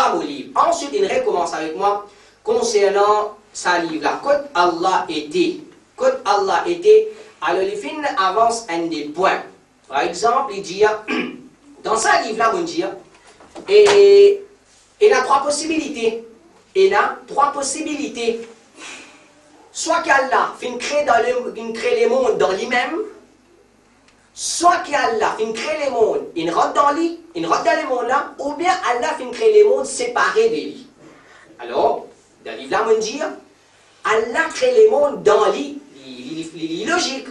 pas mon livre. Ensuite, il recommence avec moi concernant sa livre là. Quand Allah était, alors les films avancent un des points. Par exemple, il dit, dans sa livre là, on dit, et il a trois possibilités. Soit qu'Allah crée les mondes dans lui-même, soit qu'Allah crée les mondes, il rentre dans les mondes là, ou bien Allah crée les mondes séparés de lui. Alors, dans le livre là, on dit, Allah crée les mondes dans lui, il logique.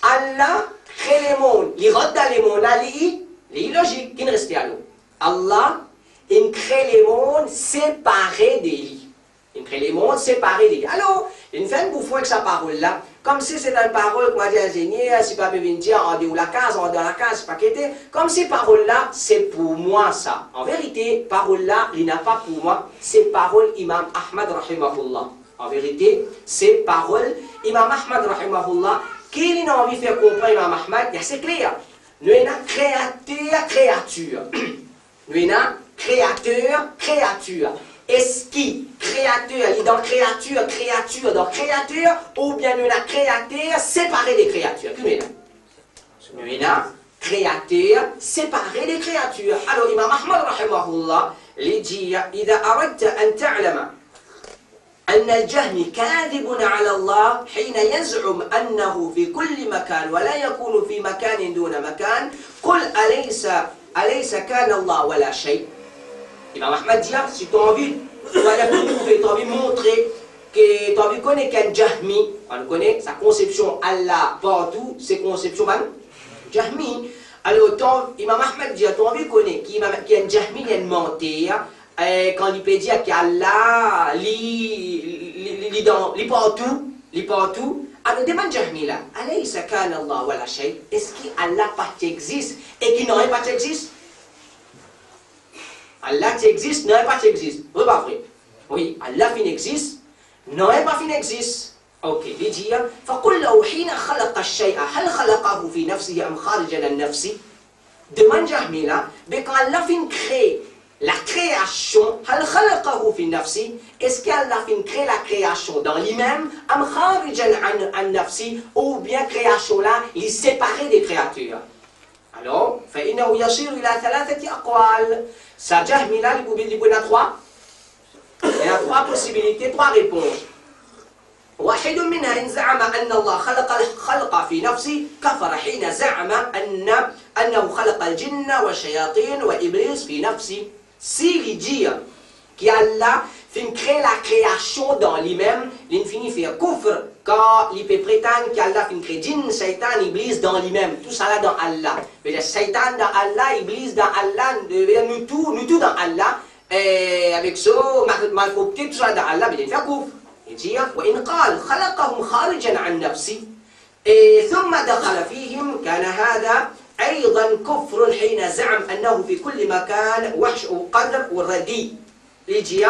Allah crée les mondes, il rentre dans les mondes là, il logique. Qui reste à l'eau? Allah, il crée les mondes séparés de lui. Il crée les mondes séparés de lui. Alors, il fait un bouffon avec sa parole-là, comme si c'était une parole qu'on m'a dit ingénieur, si pas venir dire en dehors de la case, en dehors de la case, pas qu'était, comme si parole-là, c'est pour moi ça. En vérité, parole-là, il n'a pas pour moi, c'est parole Imam Ahmad rahimahullah. En vérité, c'est parole Imam Ahmad rahimahullah, qui il a envie de faire comprendre Imam Ahmad, c'est clair. Nous sommes créature. Nous sommes créature. Est-ce qui créateur, il est dans créature, dans créature, ou bien nous sommes créateur séparé des créatures? Nous sommes créateur séparé des créatures. Alors, Imam Ahmad rahimahullah, il dit, إذا أردت أن تعلم أن الجهمي كاذب على الله حين يزعم أنه في كل مكان ولا يكون في مكان دون مكان قل أليس كان الله ولا شيء. Imam Ahmad dit, si tu as envie, tu as envie de montrer que tu as envie de connaître qu'un Jahmi, on connaît sa conception Allah partout, c'est conception Jahmi. Alors, Imam Ahmad dit, tu as envie de connaître qu'il y a un Jahmi, il y a une menteur, quand il peut dire qu'Allah, il partout, alors demande Jahmi là, alaysa kana Allah wala shay, est-ce qu'Allah pas existe et qu'il n'aurait pas existe? Allah existe, non pas existe. Oui, pas vrai. Oui, Allah existe, non pas existe. Ok, il dit, فقل له حين خلق الشيء هل خلقه في نفسه أم خارج عن نفسه؟ Demande Jahmi là, mais quand Allah crée la création, هل خلقه في نفسه? Est-ce qu'Allah crée la création dans lui-même, أم خارج عن نفسه, ou bien création là, il est séparé des créatures? Alors, فإنه يصير إلى ثلاثة أقوال. Ça, Jahmi là, il y a trois. Il y a trois possibilités, trois réponses. واحد منها إن زعم أن الله خلق الخلق في نفسه كفر حين زعم أنه خلق الجن والشياطين وإبليس في نفسه. S'il dit qu'Allah crée la création dans lui-même, il finit faire kufr quand il peut prétendre qu'Allah crée djinn, Satan, Iblis dans lui-même. Tout ça là dans Allah. Mais Satan dans Allah, Iblis dans Allah, nous tout dans Allah. Et avec ça, malcoopté, tout ça dans Allah, mais il fait kufr. Il dit, وإن قال خلقهم خارجا عن نفسه ثم دخل فيهم كان هذا أيضا كفر حين زعم أنه في كل مكان وحش وقدر والردي. Il dit,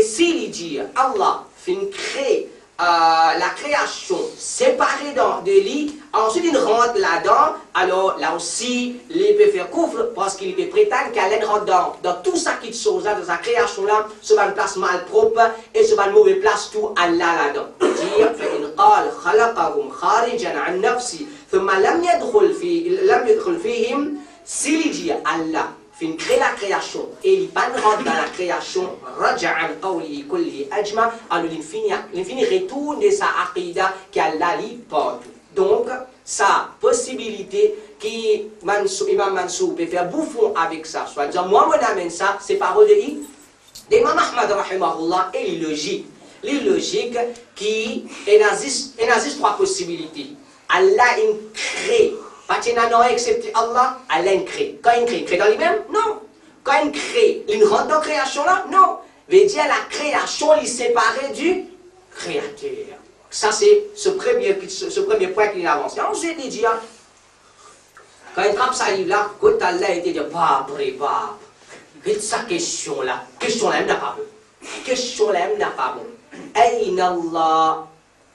s'il dit Allah crée la création séparée de lui, ensuite il rentre là-dedans, alors là aussi, il peut faire couvre parce qu'il peut prétendre qu'Allah rentre dans tout ça qui se chose dans sa création là, se va une place mal propre et se va une mauvaise place tout Allah là-dedans. Il dit, فإن قال خلقهم خارجا عن نفسي ثم لم يدخل فيهم, s'il dit Allah crée la création et il rentre dans la création, raja'an qawli kulli ajma, alors l'infini retourne de sa aqida qu'Allah li porte. Donc, sa possibilité qui Imam Mansour peut faire bouffon avec ça, soit disant moi on amène ça, c'est parole d'Imam Ahmad rahimahullah et l'illogique. L'illogique qui existe trois possibilités. Allah crée. Pas excepté Allah, Allah crée. Quand il crée dans lui-même, non. Quand il crée, il rentre dans la création là, non. Veut dire la création, il est séparé du créateur. Ça, c'est ce premier point qu'il avance. Et ensuite, il dit, quand il trappe sa livre là, quand Allah était dit, sa question là, elle n'a pas bon. Aïna Allah,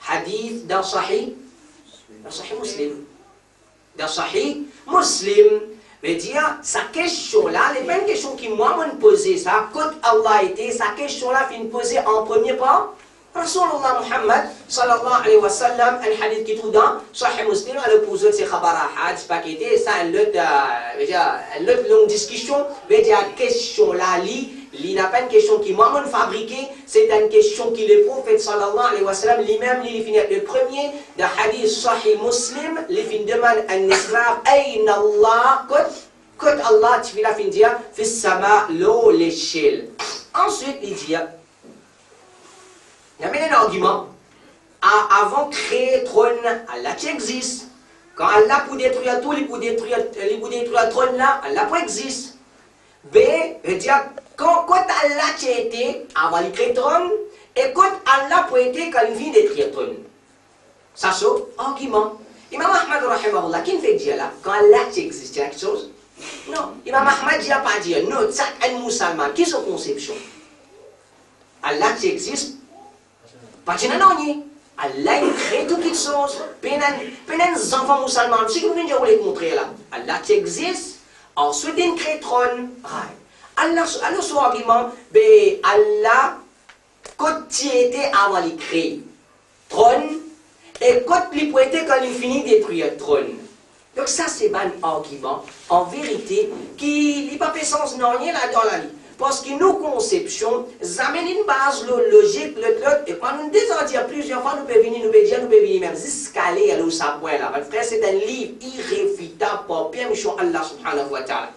hadith dans Sahih Muslim. Dans Sahih Muslim, veut dire, sa question-là, n'est pas une question qui moi me posée, ça, quand Allah était, sa question-là fait une posée en premier pas. Rasulullah Muhammad sallallahu alayhi wa sallam, un hadith qui trouve dans Sahih Muslim, elle pose ses khabara hadith paqueté, ça, une autre longue discussion, veut dire, question là, il n'a pas une question qui moi me fabriquée, c'est une question qui le prophète sallallahu alayhi wa sallam, lui-même, il finit le premier de hadith Sahih Muslim, il finit demande à Nisraf, Aïna Allah, quand Allah, tu vas finir dire, fis sama, l'eau, l'échelle. Ensuite, il dit, il y avait un argument. Avant de créer le trône, Allah qui existe. Quand Allah peut détruire tout, il peut détruire le trône là, Allah peut existe. B, veut dire, quand Allah qui était, avant de créer le trône, et quand Allah peut être quand il vient détruire le trône. Ça c'est argument. Imam Ahmad rahimahullah, qui fait dire là, quand Allah qui existe, il y a quelque chose? Non. Imam Ahmad n'a pas dit, non, c'est un musulman, qui est son conception? Allah qui existe, pas de non, Allah crée toutes les choses. Peine les enfants musulmans, c'est ce que nous venons de montrer là. Allah qui existe, ensuite il crée le trône. Allah, son argument, Allah, quand il était avant de créer le trône, et quand il peut être quand il finit de détruire le trône. Donc ça c'est un argument, en vérité, qui n'a pas fait sens non rien là dans la vie. Parce que nos conceptions amènent une base logique, et quand nous désordons plusieurs fois, nous pouvons venir même jusqu'à aller à l'autre point là. Frère, c'est un livre irréfutable par permission Allah subhanahu wa ta'ala.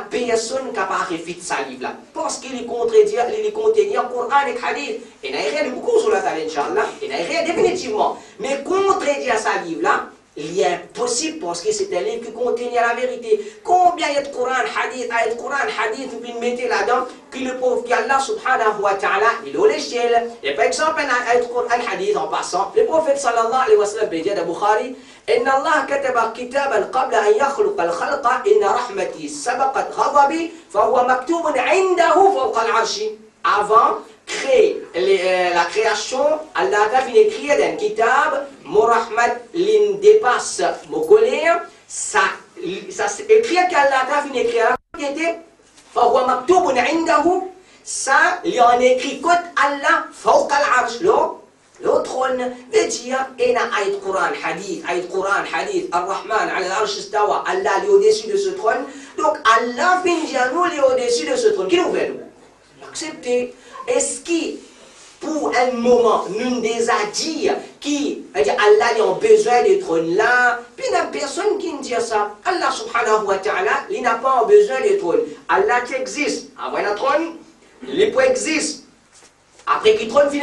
Personne capable de réfuter ce livre-là. Parce qu'il contredit le Coran et le Hadith. Il n'y a rien de beaucoup sur la table, Inch'Allah. Il n'y a rien définitivement. Mais contredire ce livre-là, il est impossible parce que c'est un livre qui contient la vérité. Combien il y a de Coran, Hadith, vous pouvez mettre là-dedans, que le pauvre qu'Allah subhanahu wa ta'ala, il est à l'échelle. Et par exemple, un Hadith en passant, le prophète sallallahu alayhi wa sallam, bédia de Bukhari, إن الله كتب كتابا قبل أن يخلق الخلق إن رحمتي سبقت غضبي فهو مكتوب عنده فوق العرش. Avant créer la création, Allah a fait écrire dans le kitab, mon rahmat l'in dépasse mon colère, ça c'est écrit qu'Allah a fait écrire qui était فهو مكتوب عنده, ça il en écrit quand Allah فوق العرش, le trône veut dire, il y a ayat Quran, hadith, Ar-Rahman, al-Arsh istawa, Allah est au-dessus de ce trône. Donc Allah finit dire nous, il est au-dessus de ce trône. Qui nous fait nous accepter. Est-ce que pour un moment, nous déjà dit qu'Allah a besoin de trône là, puis il n'y a personne qui nous dit ça. Allah subhanahu wa ta'ala, il n'a pas besoin de trône. Allah qui existe, avant un trône, il peut exister. Après qu'il trône fin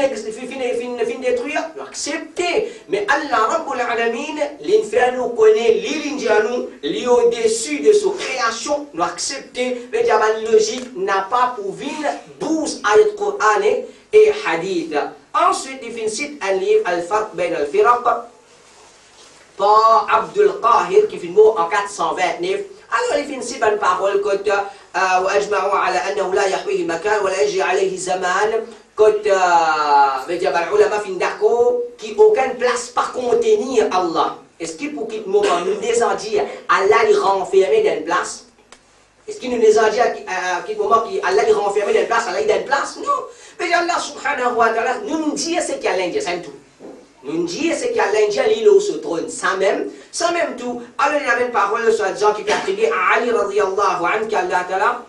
détruire, nous accepter. Mais Allah Rabbul Alamin, l'infernal connaît l'Indianou, li au-dessus de sa création, nous accepter. Mais la logique n'a pas pour venir 12 ayat Coran et hadith. Ensuite, il cite un livre, Al-Farq Ben Al-Firaq, par Abdul Qahir, qui fait le mot en 429. Alors, il cite une parole que وأجمعوا على أنه لا يحويه مكان ولا يجري عليه زمان. Quand les ulama fin d'accord qui aucune place par contenir Allah. Est-ce qu'il pour qu'il moment nous désordre Allah les renfermer dans une place? Est-ce qu'il nous désordre à quel moment Allah les renfermer dans une place, Allah dans une place? Non. Mais Allah subhanahu wa ta'ala nous dit ce qu'il y a l'Indien, c'est tout. Nous dit ce qu'il y a l'Indien, il est au ce trône, sans même tout. Alors il y a une parole sur Jean qui est attribuée à Ali radiyallahu anhu qu'Allah ta'ala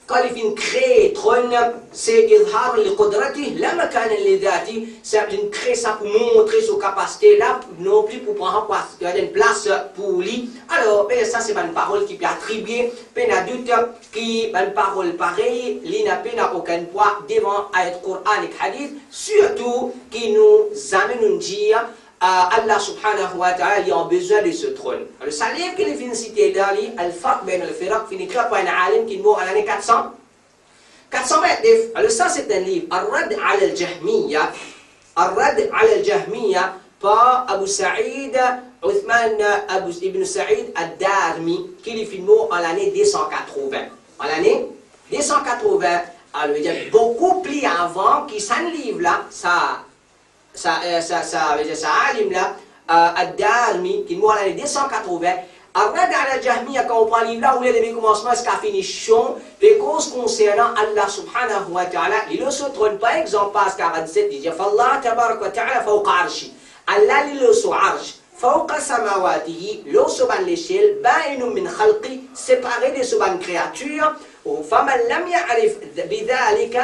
quand il finit créer trône, c'est izhar li qudrati, la makan li dhati, c'est une créer ça pour montrer sa capacité là, non plus pour prendre une place pour lui. Alors, ça c'est une parole qui peut attribuer, peine à doute, qui une parole pareille, il n'a aucun poids devant ayat Coran et hadith, surtout qui nous amène nous dire Allah subhanahu wa ta'ala a besoin de ce trône. Alors, ça livre qu'il est cité dans Al-Farq Ben Al-Firaq, finit par un alim qui mort à l'année 429. Alors, ça, c'est un livre, Ar-Rad al-Jahmiya, Ar-Rad al-Jahmiya, par Abu Sa'id, Uthman ibn Sa'id ad-Darmi, qui est mort à l'année 280. À l'année 280, alors, il y a beaucoup plus avant qui s'en livre là, ça alim là, ad-Darmi, qui est mort à l'année 280, Arrête à la Jahmiya quand on parle là où il y a des commencements jusqu'à finition, les causes concernant Allah subhanahu wa ta'ala, il ne se trompe par exemple, parce qu'à 47, il dit Fallah tabarak wa ta'ala fawqa arshi. Allah il le sur arsh. فوق سماواته لو سبحان l'échelle باين من خلقي séparé de سبحان créature فمن لم يعرف بذلك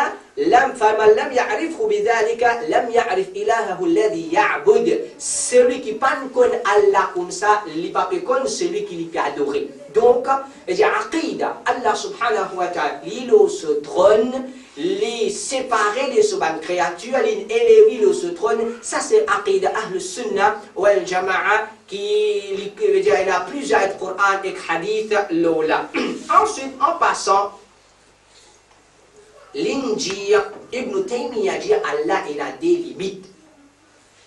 فمن لم يعرفه بذلك لم يعرف إلهه الذي يعبد celui qui ne connaît Allah comme ça il pas connaît celui qui lui adorer donc il y a aqida Allah subhanahu wa ta'ala il se trône les séparer de ce ban créature, les élever de ce trône, ça c'est aqida ahl sunnah wal jama'a qui veut dire il a plusieurs Coran et hadith lola. Ensuite en passant l'injir Ibn Taymiyyah dit Allah il a des limites.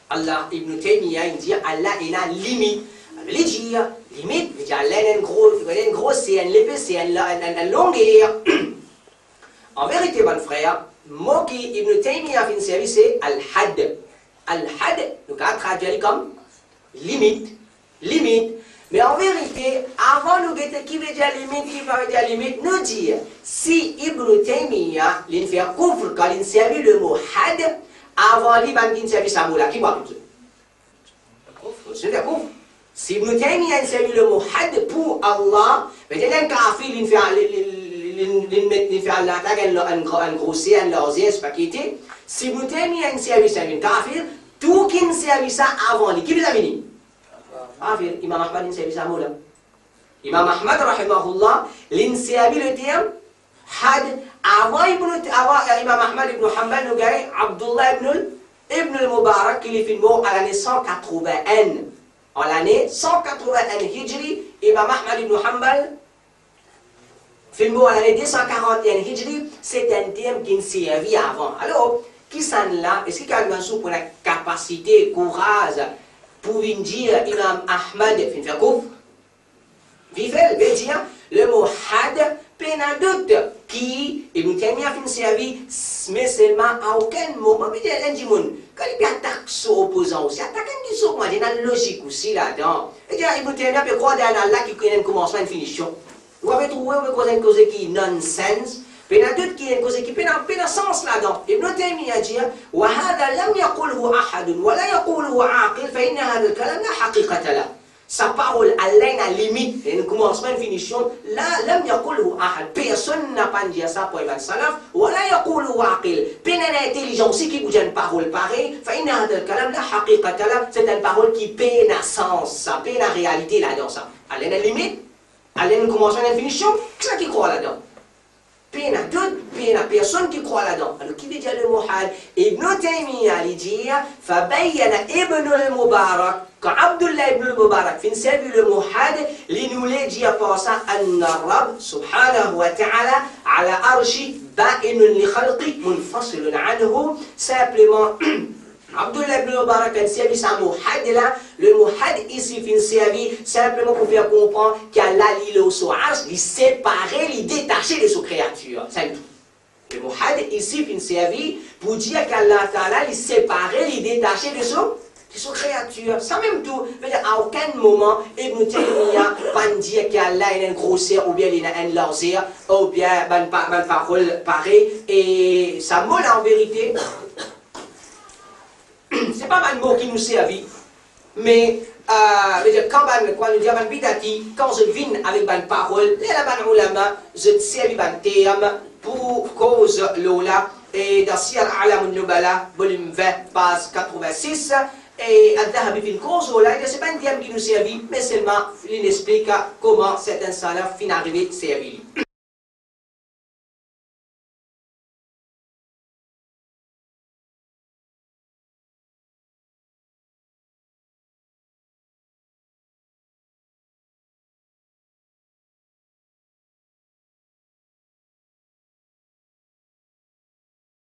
Allah Ibn Taymiyyah il dit Allah il a limite. L'injir limite, il dit Allah il a une grosse c'est une l'épaisseur, une longueur. En vérité, mon frère, mot qui Ibn Taymiyyah a fait une série, c'est Al-Had. Al-Had, nous avons traduit comme limite. Limite. Mais en vérité, avant nous dire qui veut dire limite, qui veut dire limite, nous dire si Ibn Taymiyyah, il fait couvre quand il servi le mot had, avant il va servi sa mot là, qui va tout ça? C'est un couvre. Si Ibn Taymiyyah servi le mot had pour Allah, mais il y a un kafir, il fait il fait Allah un grossier, un larzier, c'est pas quitté. Si vous tenez un service à une kafir, tout qui ne service avant lui, qui vous a venu? Kafir, Imam Ahmad, il service à Moula. Imam Ahmad, rahimahullah, il servi le terme had avant Imam Ahmad ibn Hanbal, nous gagne Abdullah ibn al-Mubarak, qui est fait mort à l'année 181. En l'année 181 Hijri, Imam Ahmad ibn Hanbal, film à l'année 241 Hijri, c'est un terme qui ne servait avant. Alors, qui s'en là? Est-ce qu'il y a une pour la capacité, courage, pour dire Imam Ahmad, fin faire couvre? Vivez, veut dire le mot had, pena doute, qui, Ibn Taymiyyah fin servi, mais seulement à aucun moment, mais il y a un monde, quand il y a un attaque sur opposant aussi, attaque un sur moi, il y a une logique aussi là-dedans. Et il y a Ibn Taymiyyah peut croire dans Allah qui connaît un commencement et une finition. Vous avez trouvé une cause qui est nonsense, mais il y a d'autres qui est une cause qui n'a sens là-dedans. Ibn Taymiyyah dit وهذا لم يقله أحد ولا يقوله عاقل فإن هذا الكلام لا حقيقة له. Sa parole, Allah a une limite, un commencement, une finition. Là, لم يقله أحد. Personne n'a pas dit ça pour Ibn Salaf. ولا يقوله عاقل. Personne n'a intelligent aussi qui vous dit une parole pareille. فإن هذا الكلام لا حقيقة له. C'est une parole qui peine à sens, ça peine à réalité là-dedans. Allah a une limite. Elle a une commencement et une finition, qui c'est qui croit là-dedans? Peine à tout, peine à personne qui croit là-dedans. Alors qui veut dire le mot had? Ibn Taymiyyah dit فبين ابن المبارك كعبد الله ابن المبارك في نسبي le mot had لنولي dit par ça أن الرب سبحانه وتعالى على عرشه بائن لخلقه منفصل عنه simplement Abdullah ibn Mubarak a servi ça mot had là, le mot had ici fin servi simplement pour faire comprendre qu'Allah il est au source, il séparer, il détacher de sa créature, c'est tout. Le mot had ici fin servi pour dire qu'Allah Ta'ala il séparer, il détacher de sa créature. Ça même tout, veut dire à aucun moment Ibn Taymiyyah pas dire qu'Allah il est un grossier ou bien il est un laser ou bien une parole pareille et ça mot là en vérité. C'est pas un mot qui nous servit, mais quand nous disons bidati, quand je viens avec une parole, les ulama, je servis un terme pour cause lola, et dans Siyar A'lam al-Nubala, volume 20, page 86, et Al-Dhahabi fin cause lola, c'est pas un terme qui nous servit, mais seulement il explique comment certains salafs fin arrivé servir.